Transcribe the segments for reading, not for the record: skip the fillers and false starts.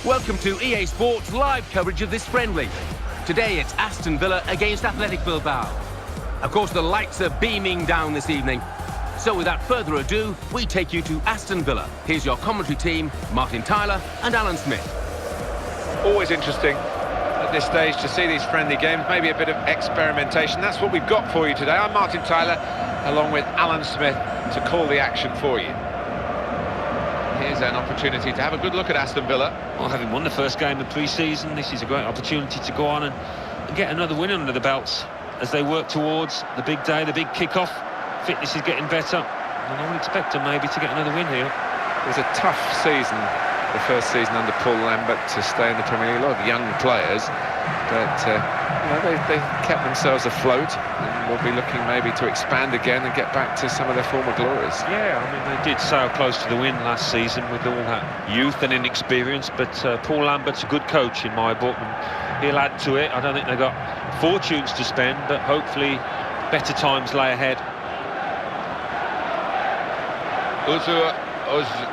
Welcome to EA Sports live coverage of this friendly. Today it's Aston Villa against AVLvATH Bilbao. Of course, the lights are beaming down this evening. So without further ado, we take you to Aston Villa. Here's your commentary team, Martin Tyler and Alan Smith. Always interesting at this stage to see these friendly games, maybe a bit of experimentation. That's what we've got for you today. I'm Martin Tyler, along with Alan Smith, to call the action for you. Here's an opportunity to have a good look at Aston Villa. Well, having won the first game of pre-season, this is a great opportunity to go on and get another win under the belts as they work towards the big day, the big kick-off. Fitness is getting better, and I would expect them maybe to get another win here. It was a tough season, the first season under Paul Lambert, to stay in the Premier League. A lot of young players, but you know, they kept themselves afloat, and will be looking maybe to expand again and get back to some of their former glories. Yeah, I mean, they did sail close to the win last season with all that youth and inexperience, but Paul Lambert's a good coach in my book, and he'll add to it. I don't think they've got fortunes to spend, but hopefully better times lay ahead.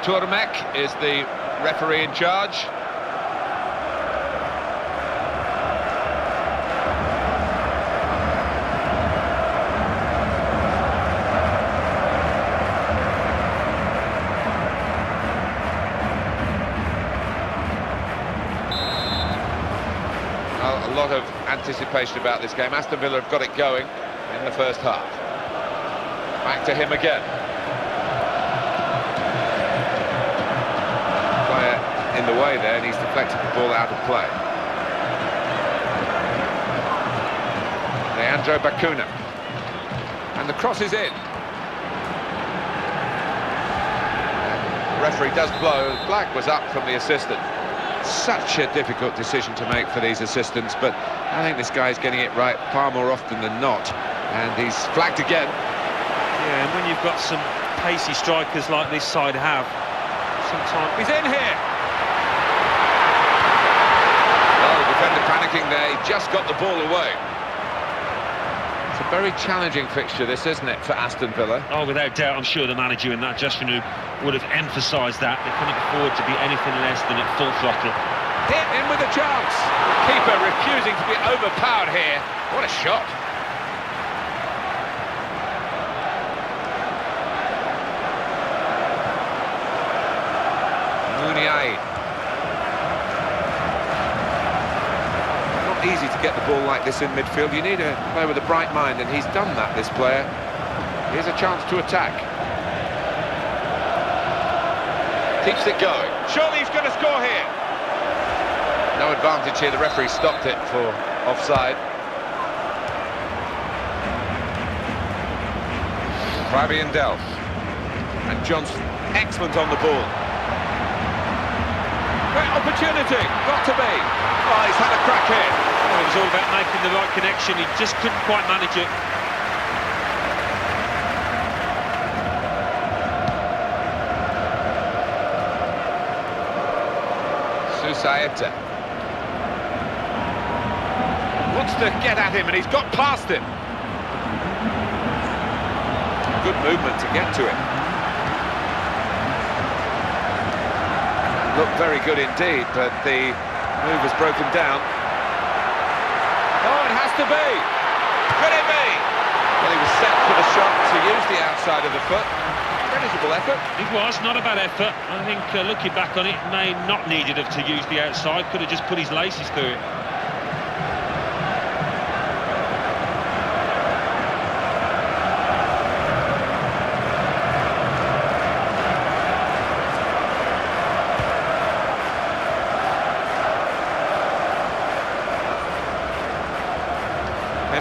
Turmek is the referee in charge. Well, a lot of anticipation about this game. Aston Villa have got it going in the first half. Back to him again. In the way there, and he's deflected the ball out of play. Leandro Bacuna, and the cross is in. The referee does blow. The flag was up from the assistant. Such a difficult decision to make for these assistants, but I think this guy's getting it right far more often than not, and he's flagged again. Yeah, and when you've got some pacey strikers like this side have, sometimes he's in here. Defender panicking there, he just got the ball away. It's a very challenging fixture, this, isn't it, for Aston Villa? Oh, without doubt, I'm sure the manager in that dressing room would have emphasised that. They couldn't afford to be anything less than at full throttle. Hit in with a chance. Keeper refusing to be overpowered here. What a shot. Muniain. Easy to get the ball like this in midfield. You need a player with a bright mind, and he's done that, this player. Here's a chance to attack. Keeps it going. Surely he's going to score here. No advantage here. The referee stopped it for offside. Fabian Delph. And Johnson, excellent on the ball. Great opportunity. Got to be. Oh, he's had a crack here. Well, it was all about making the right connection. He just couldn't quite manage it. Susaeta wants to get at him, and he's got past him. Good movement to get to him. Looked very good indeed, but the move has broken down. Oh, it has to be! Could it be? Well, he was set for the shot to use the outside of the foot. Creditable effort. It was not a bad effort. I think looking back on it, may not needed to use the outside. Could have just put his laces through it.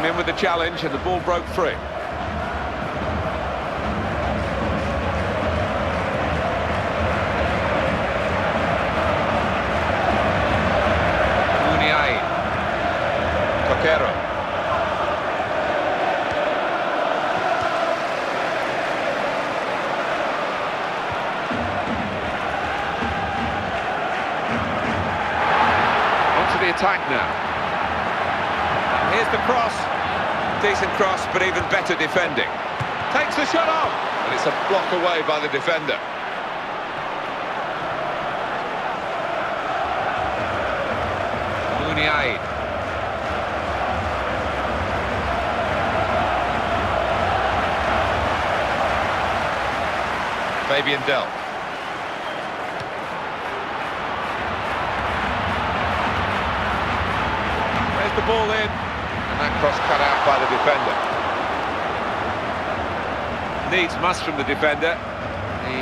In with the challenge, and the ball broke free. Muniain. Coquero. Onto the attack now. Here's the cross. Decent cross, but even better defending. Takes the shot off, and it's a block away by the defender. Muniain. Fabian Delph. There's the ball in, and that cross cut out by the defender. Needs must from the defender. He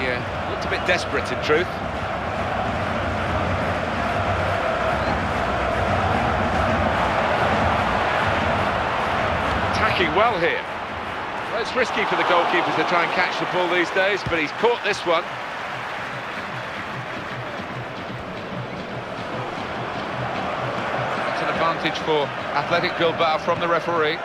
looked a bit desperate in truth. Attacking well here. Well, it's risky for the goalkeepers to try and catch the ball these days, but he's caught this one. That's an advantage for Athletic Bilbao from the referee.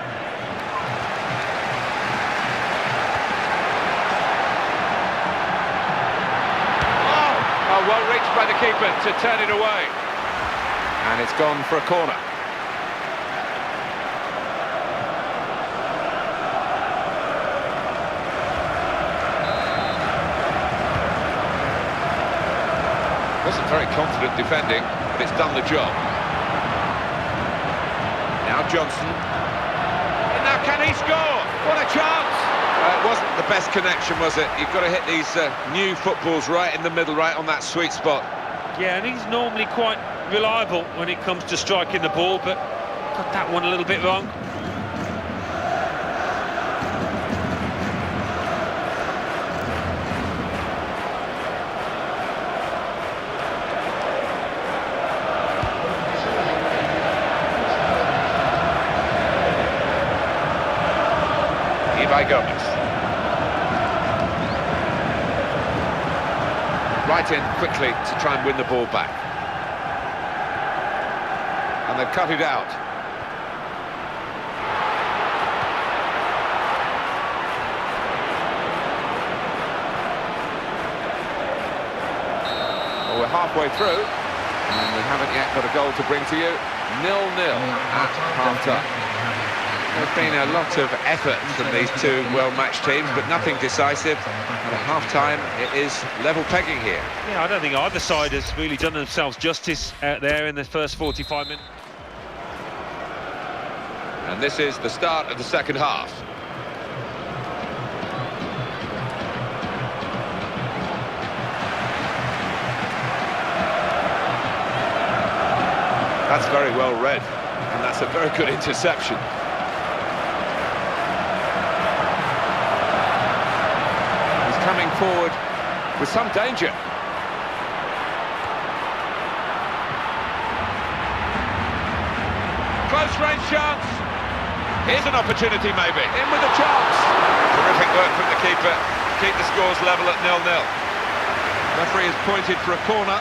Oh, well reached by the keeper to turn it away. And it's gone for a corner. Wasn't very confident defending, but it's done the job. Now Johnson. And now can he score? What a chance! It wasn't the best connection, was it? You've got to hit these new footballs right in the middle, right on that sweet spot. Yeah, and he's normally quite reliable when it comes to striking the ball, but got that one a little bit wrong. Gomez. Right in quickly to try and win the ball back. And they've cut it out. Well, we're halfway through, and we haven't yet got a goal to bring to you. 0-0 at half-time. There's been a lot of effort from these two well-matched teams, but nothing decisive. And at half-time, it is level pegging here. Yeah, I don't think either side has really done themselves justice out there in the first 45 minutes. And this is the start of the second half. That's very well read, and that's a very good interception. Coming forward with some danger. Close range chance. Here's an opportunity maybe. In with a chance. Terrific work from the keeper. Keep the scores level at 0-0. Referee has pointed for a corner.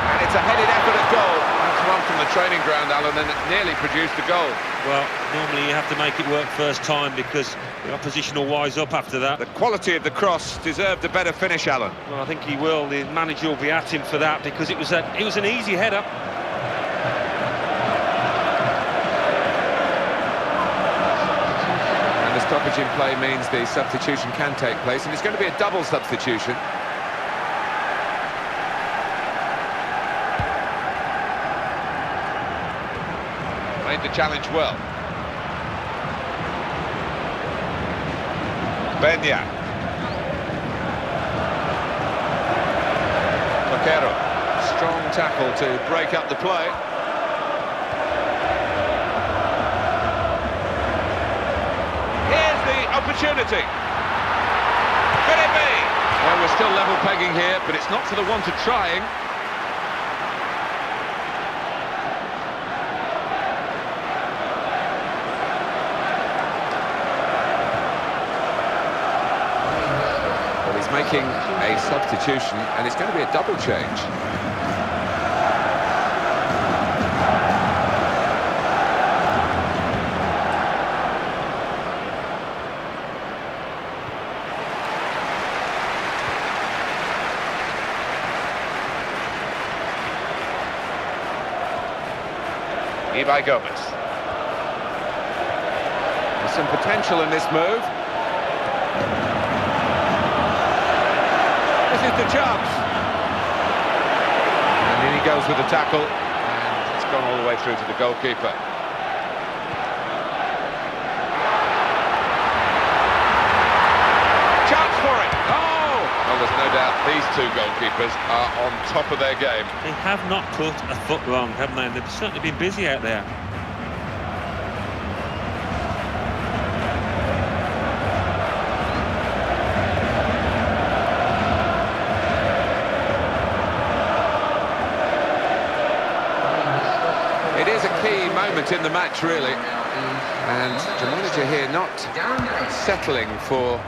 And it's a headed effort at goal. One from the training ground, Alan, and it nearly produced a goal. Well, normally you have to make it work first time because the opposition will wise up after that. The quality of the cross deserved a better finish, Alan. Well, I think he will. The manager will be at him for that because it was an easy header. And the stoppage in play means the substitution can take place, and it's going to be a double substitution. Made the challenge well. Benya. Coquero. Strong tackle to break up the play. Here's the opportunity. Could it be? Well, we're still level pegging here, but it's not for the want of trying. Making a substitution, and it's going to be a double change. Gomez. There's some potential in this move. This is the chance. And in he goes with the tackle, and it's gone all the way through to the goalkeeper. Chance for it. Oh! Well, there's no doubt these two goalkeepers are on top of their game. They have not put a foot wrong, haven't they? They've certainly been busy out there. It is a key moment in the match, really. And the manager here not settling for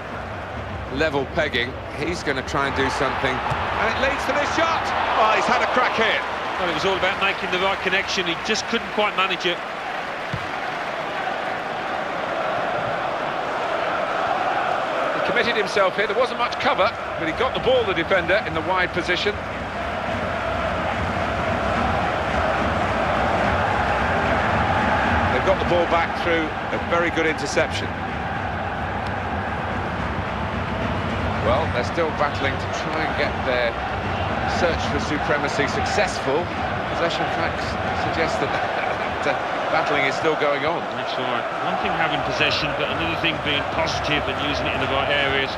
level pegging. He's going to try and do something. And it leads to this shot. Oh, he's had a crack here. Well, it was all about making the right connection. He just couldn't quite manage it. He committed himself here. There wasn't much cover, but he got the ball, the defender, in the wide position. They've got the ball back through a very good interception. Well, they're still battling to try and get their search for supremacy successful. Possession facts suggest that battling is still going on. That's right. One thing having possession, but another thing being positive and using it in the right areas.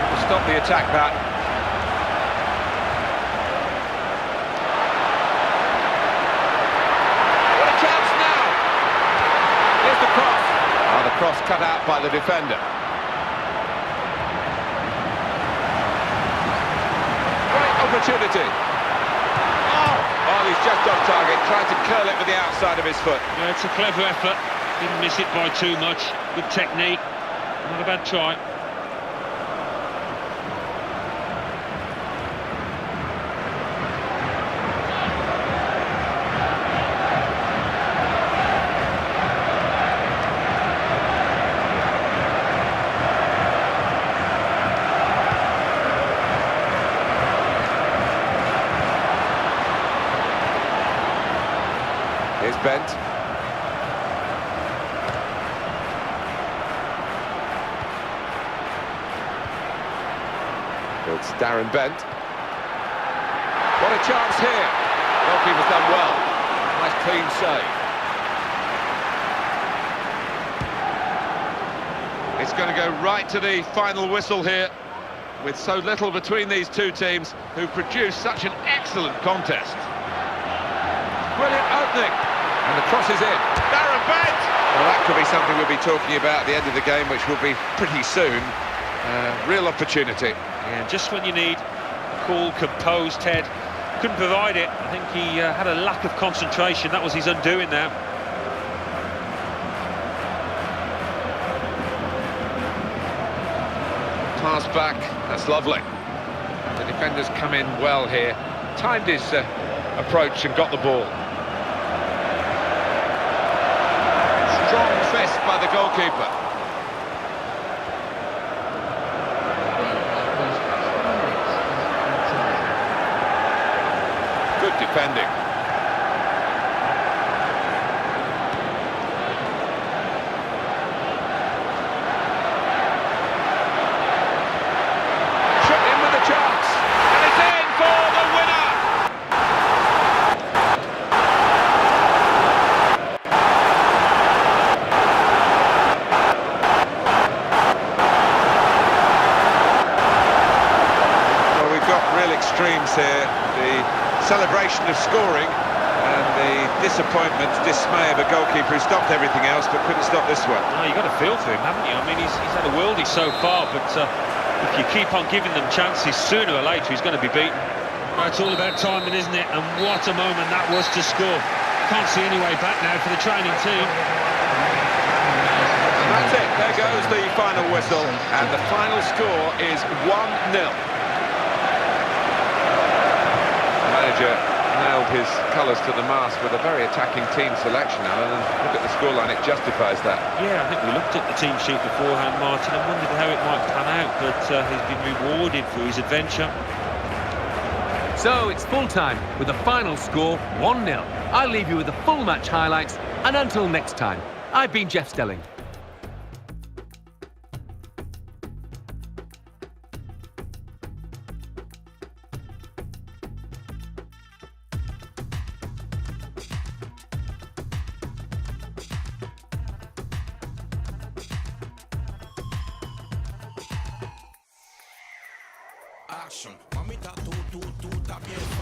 We'll stop the attack, that. What a chance now! Here's the cross. Oh, the cross cut out by the defender. Opportunity. Oh, he's just off target, trying to curl it with the outside of his foot. Yeah, it's a clever effort. Didn't miss it by too much. Good technique. Not a bad try. Here's Bent. It's Darren Bent. What a chance here. Goalkeeper's done well. Nice clean save. It's going to go right to the final whistle here, with so little between these two teams who produced such an excellent contest. Brilliant opening. And the cross is in. Darren Bent! Well, that could be something we'll be talking about at the end of the game, which will be pretty soon. Real opportunity. Yeah, just when you need a cool, composed head. Couldn't provide it. I think he had a lack of concentration. That was his undoing now. Pass back. That's lovely. The defenders come in well here. Timed his approach and got the ball. Strong fist by the goalkeeper. Good defending. Shot in with a chance. And it's in for the winner. Well, we've got real extremes here. The celebration of scoring and the disappointment, dismay of a goalkeeper who stopped everything else but couldn't stop this one. Oh, you've got to feel for him, haven't you? I mean, he's had a worldie so far, but if you keep on giving them chances, sooner or later he's going to be beaten. Well, it's all about timing, isn't it? And what a moment that was to score. Can't see any way back now for the training team. That's it, there goes the final whistle, and the final score is 1-0. The manager nailed his colours to the mast with a very attacking team selection, Alan, and look at the scoreline, it justifies that. Yeah, I think we looked at the team sheet beforehand, Martin, and wondered how it might pan out, but he's been rewarded for his adventure. So it's full time with the final score 1-0. I'll leave you with the full match highlights, and until next time, I've been Jeff Stelling. Action, mamita, tú, está bien.